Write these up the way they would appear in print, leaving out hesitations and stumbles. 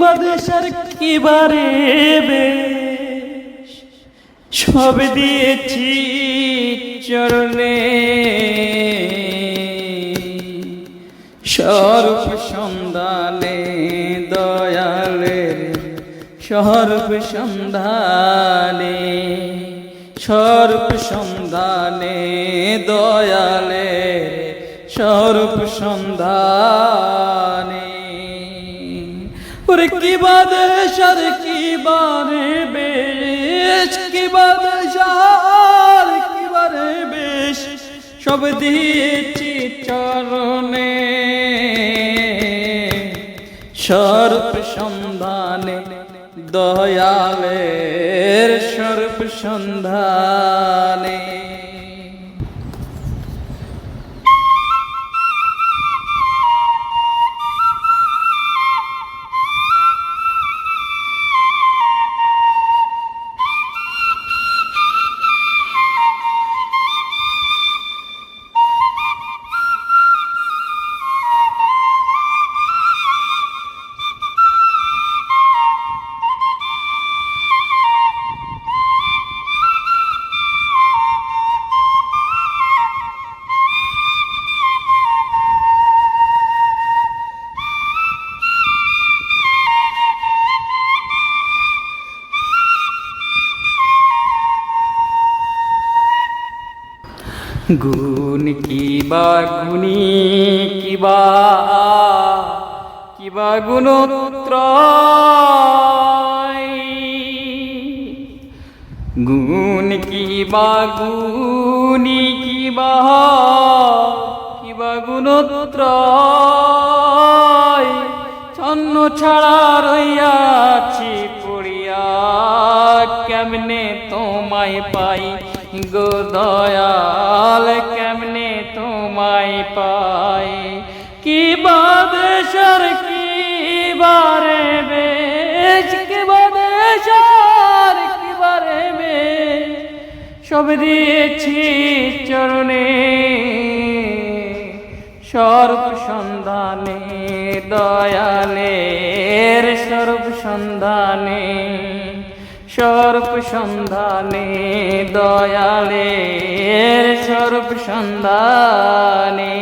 বাদেশার কি বারে বেশ, সব দিয়েছি চরণে। সর্ব সন্ধানে দয়ালের, সর্ব সন্ধানে, সর্ব সন্ধানে দয়ালের, সর্ব সন্ধানে। ওরে কি বাদেশার কি বারে বেশ, কি বাদেশার কি বারে বেশ, সব দিয়েছি চরণে। সর্ব সন্ধানে দয়ালের, সর্ব সন্ধানে। গুণ কিবা গুণী কিবা, কিবা গুণত্রয়। গুণ কিবা গুণী কিবা, কিবা গুণত্রয়। ছন্ন ছাড়া রইয়াছি পড়িয়া, কেমনে তোমায় পাই গো দয়াল, কেমনে তোমায় পাই। কি বাদেশার কি বারে বেশ, কি বাদেশার কি বারে বেশ, সব দিয়েছি চরণে। সর্ব সন্ধানে দয়ালের, সর্ব সন্ধানে, সর্ব সন্ধানে দয়ালের, সর্ব সন্ধানে।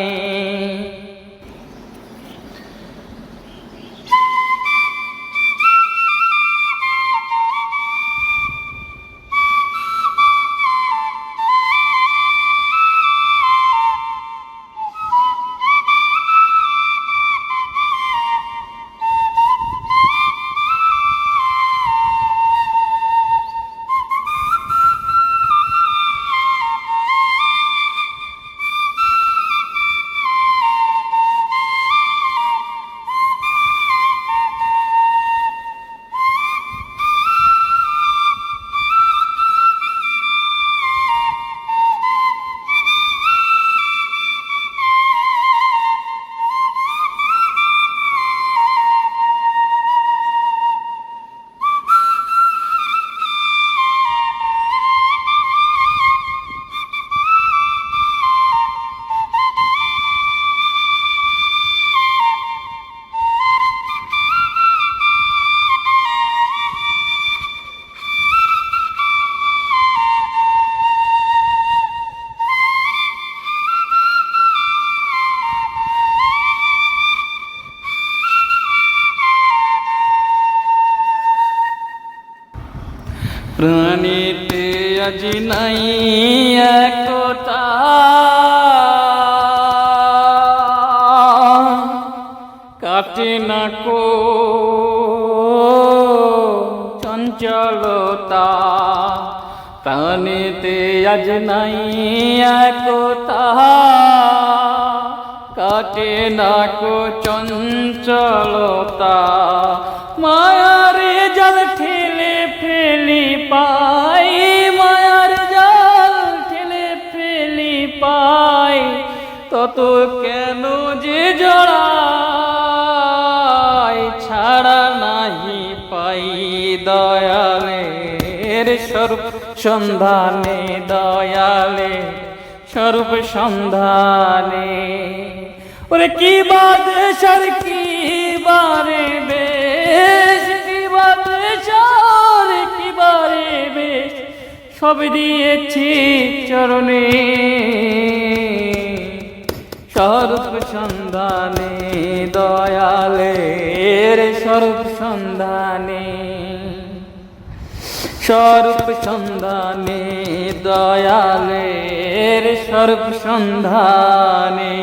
প্রাণীতে আজ নাই একতা, কাটে না কো চঞ্চলতা। প্রাণীতে আজ নাই একতা, কাটে না কো চঞ্চলতা। মায়ার জাল ঠেলে ফেলি পাই, মায়ার জাল ঠেলে ফেলি পাই, তত কেন যে জড়াই ছাড়া নাহি পাই। দয়ালের সর্ব সন্ধানে দয়ালে, সর্ব সন্ধানে। ওরে কি বাদেশার কি বারে বে বেশ কিবা দেশার কিবারে বেশ সব দিয়েছি চরণে স্বরূপ সন্ধানে দয়ালের স্বরূপ সন্ধানে স্বরূপ সন্ধানে দয়ালের স্বরূপ সন্ধানে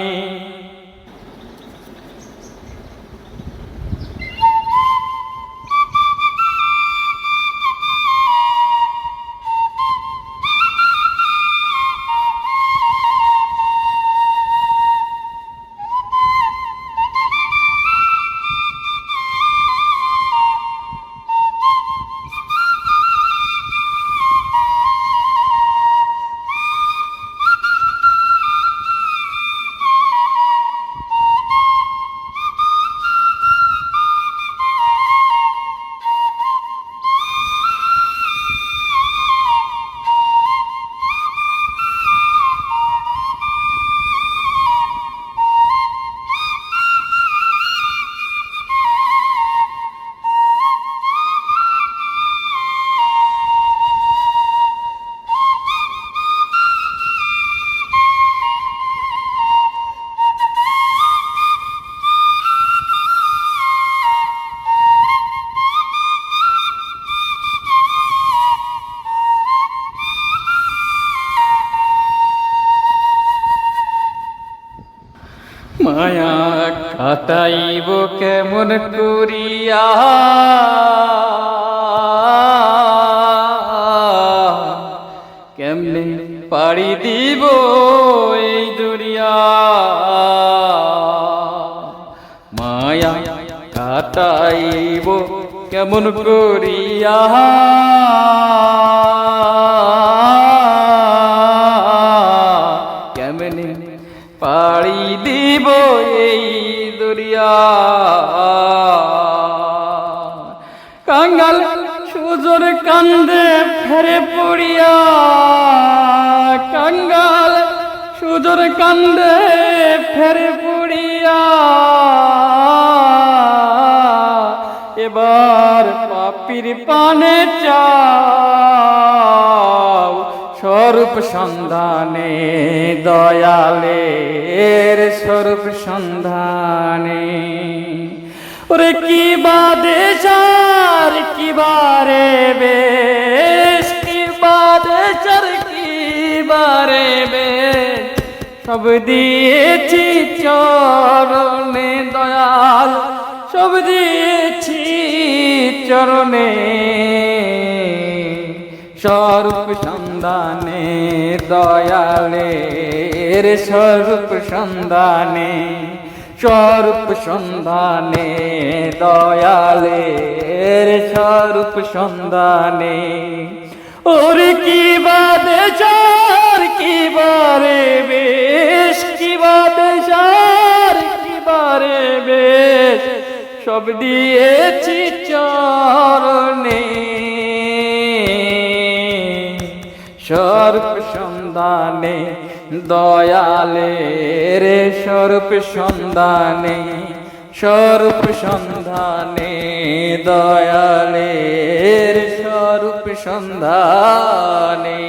মায়া কাটাইব কেমন করিয়া কেমনে পাড়ি দিব এই দুনিয়া মায়া কাটাইব কেমন করিয়া কেমনে পাড়ি দিব এই দরিয়া কাঙ্গাল সুজোর কান্দে ফেরে পড়িয়া কাঙ্গাল সুজোর কান্দে ফেরে পড়িয়া এবার পাপির পানে চাও স্বরূপ সন্ধানে দয়ালের স্বরূপ সন্ধানে ওরে কি বা দেশার কি বারে বেশ কি বা দেশার কি বারে বেশ সব দিয়েছি চরণে দয়াল সব দিয়েছি চরণে স্বরূপ সন্ধানে দয়ালের স্বরূপ সন্ধানে স্বরূপ সন্ধানে দয়ালের স্বরূপ সন্ধানে ওরে কি বাদে চার কি বারে বেশ কি বাদে চার কি বারে বেশ সব দিয়েছি চরণে স্বরূপ সন্ধানে দয়ালের স্বরূপ সন্ধানে স্বরূপ সন্ধানে দয়ালের স্বরূপ সন্ধানে